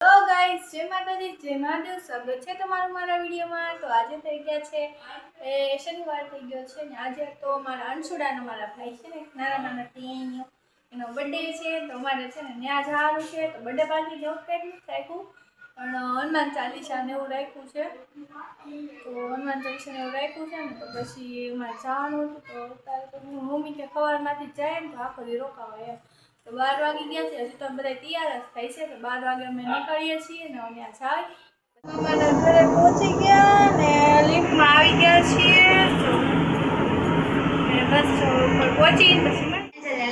તો ગાઈસ જય માતાજી જય મહાદેવ સ્વાગત છે તમારું મારા વિડીયોમાં। તો આજે થઈ ગયા છે શનિવાર થઈ ગયો છે ને આજે તો મારા અંશુડાનો મારા ભાઈ છે ને નાના ટીણીઓ એનો બર્થડે છે તો અમારે છે ને ત્યાં જવાનું છે તો બર્થડે પાર્ટી જો કેટલું રાખ્યું પણ હનુમાન ચાલીસા ને એવું રાખ્યું છે તો હનુમાન ચાલીસા ને એવું રાખ્યું છે ને તો પછી અમારે જવાનું હતું તો અત્યારે તો મમ્મી કે સવારમાંથી જાય ને તો આખો દી રોકાવાય એમ तो 12 वागी गया है हजी तो बधा तैयार ज थाय छे तो 12 वागे अमे निकळीए छीए ने अमे जाय मामाना घरे पहोंची गया ने लिफ्ट में आवी गया छीए तो बस ऊपर पहोंची पछी मैं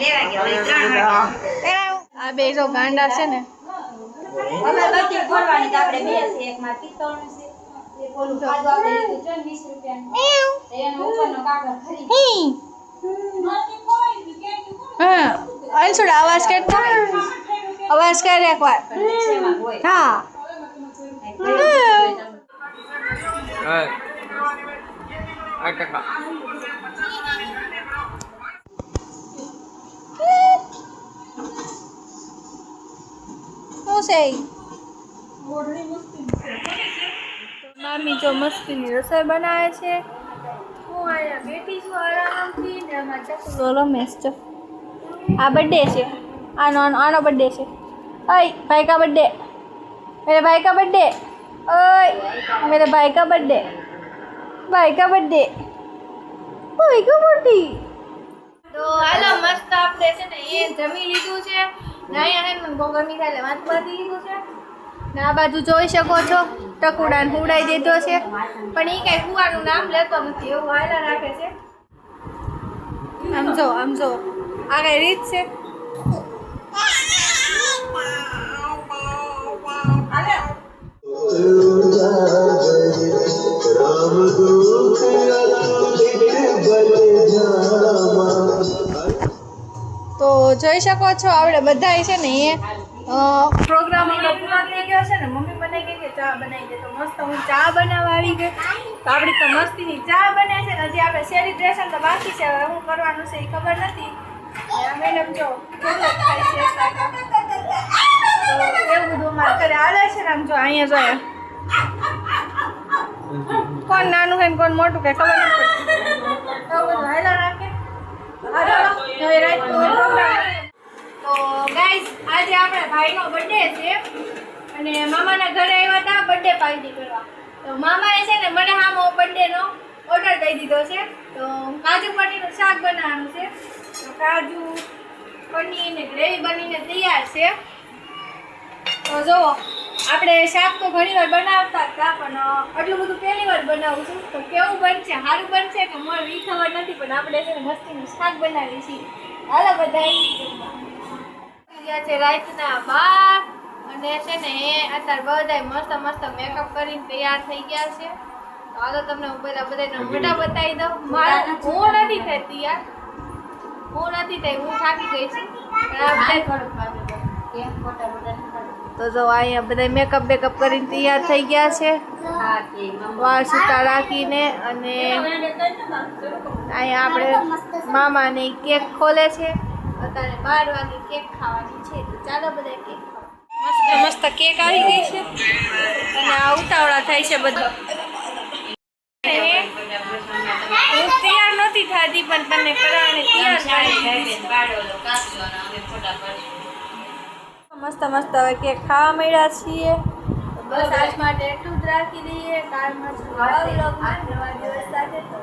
लेवा गया 3 वागे आ बे जो गांडा छे ने અમે બધી ખોરવાની તો આપણે બે છે એક માં પિત્તળનું છે એક ઓલું ખાધું આપણે લીધું છે 20 રૂપિયાનું એનો ઉપરનો કાગળ ખરીદી हां अंशुड़ा आवाज करता आवाज कर एक बार हां आ टका से मोडनी मस्ती मामी जो मस्ती ની રસોઈ બનાવે છે હું આયા બેઠી છું આરામથી ને અમાર ચકલો રમેશ છે आ बर्थडे है आनो आनो आनो बर्थडे है ओए भाई का बर्थडे मेरे भाई का बर्थडे ओए मेरे भाई का बर्थडे भाई का बर्थडे भाई का बर्थडे तो हेलो मस्त आपने છે ને એ જમી લીધું છે નાયા હે મને બહુ ગમી થાય વાત બાંધી લીધું છે ને આ બાજુ જોઈ શકો છો ટકુડાને હુડાઈ દીધો છે પણ ઈ કઈ કુવાનું નામ લેતો નથી એવું હાલા રાખે છે આમ જો आ गई रीत से तो જોઈ શકો છો આપણે બધાય છે ને એ પ્રોગ્રામ આપણો પૂરો થઈ ગયો છે ને મમ્મી બનાવી ગઈ કે ચા બનાવી દે તો મસ્ત હું ચા બનાવવા આવી ગઈ તો આપણી તો મસ્તીની ચા બને છે ને હજી આપણે સેલિબ્રેશન તો બાકી છે હવે શું કરવાનું છે એ ખબર નથી मैडम जो कौन नानू है कौन मोटू है खबर तो गाइस आज આપણે ભાઈનો બર્થડે છે અને મામાના ઘરે આવ્યા હતા બર્થડે પાર્ટી કરવા તો મામાએ છે ને મને હામો બર્થડે નો ઓર્ડર દઈ દીધો છે તો કાજુ પનીરનું શાક બનાવવાનું છે तो काजू पनीर ने ग्रेवी बनीने तैयार है तो जो आपणे शाक तो घणी वार बनावता था पण आटલું બધું પહેલી વાર બનાવું છું તો કેવું બનશે સારું બનશે કે મોર ઈ ખબર નથી પણ આપણે છે ને મસ્તીનું શાક બનાવી છે હાલો બધાય ગયા છે રાતના 12 અને છે ને અત્યારે બધાય મસ્ત મસ્ત મેકઅપ કરીને તૈયાર થઈ ગયા છે તો હાલો તમને હું પહેલા બધાને મોઢા બતાવી દઉં મારા હું નથી થતી યાર હું નથી થઈ હું થાકી ગઈ છું તો જો અહીંયા બધા મેકઅપ બેકઅપ કરીને તૈયાર થઈ ગયા છે વાળ છૂટા રાખીને અને અહીંયા આપણે મામાને કેક ખોલે છે અત્યારે 12 વાગે કેક ખાવાની છે તો ચાલો બધા કેક ખાવા મસ્ત મસ્ત કેક આવી ગઈ છે અને આ ઉતાવળા થાય છે બધા હું તૈયાર નથી થતી પણ તને કરાવને તૈયાર મસ્ત મસ્ત હવે કેક ખાવા મળ્યા છીએ બસ આજ માટે એટલું જ રાખી દઈએ કાલમાં નવા વ્લોગમાં નવા દિવસ સાથે તો